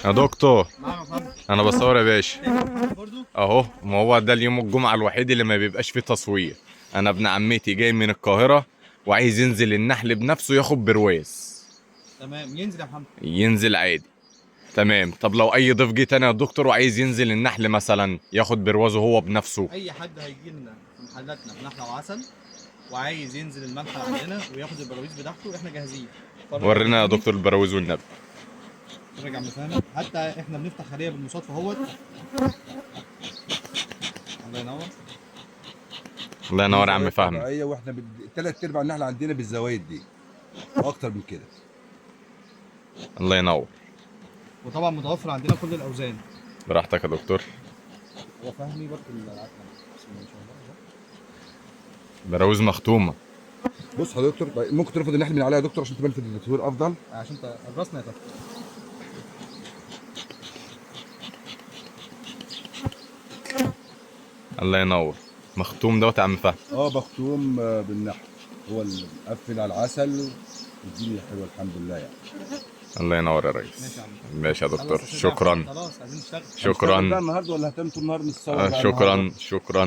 يا دكتور معاك يا فندم. انا بصور يا باشا برضو. اهو. ما هو ده اليوم الجمعة الوحيد اللي ما بيبقاش فيه تصوير. انا ابن عمتي جاي من القاهرة وعايز ينزل النحل بنفسه ياخد برواز. تمام، ينزل يا محمد. ينزل عادي. تمام. طب لو اي ضيف جه تاني يا دكتور وعايز ينزل النحل مثلا ياخد بروازه هو بنفسه. اي حد هيجي لنا في محلاتنا بنحله وعسل وعايز ينزل المنحل عندنا وياخد البراويز بتاعته، احنا جاهزين. اتفرج يا عم ورينا يا فهمي. دكتور البراويز والنبي. اتفرج يا عم فهمي، حتى احنا بنفتح خليه بالمصادفه اهوت. الله ينور. الله دي ينور يا عم زوايد فهمي. طبيعيه، واحنا تلات ارباع النحل عندنا بالزوايد دي واكتر من كده. الله ينور. وطبعا متوفر عندنا كل الاوزان. براحتك يا دكتور. هو فهمي برضه العقل. بسم الله ما شاء الله. براويز مختومة. بص يا دكتور، طيب ممكن ترفض النحل من عليها يا دكتور عشان تبان في التصوير افضل. عشان الرسمه يا طفل. الله ينور. مختوم دوت يا عم فهمي. مختوم بالنحل. هو اللي مقفل على العسل والدنيا حلوه الحمد لله يعني. الله ينور يا ريس. ماشي يا عم. ماشي يا دكتور خلاص يا سيدي، شكرا. خلاص عايزين نشتغل. هنشتغل بقى شكرا. النهارده ولا هتعمل طول النهار نتصور بقى النهارده؟ شكرا شكرا.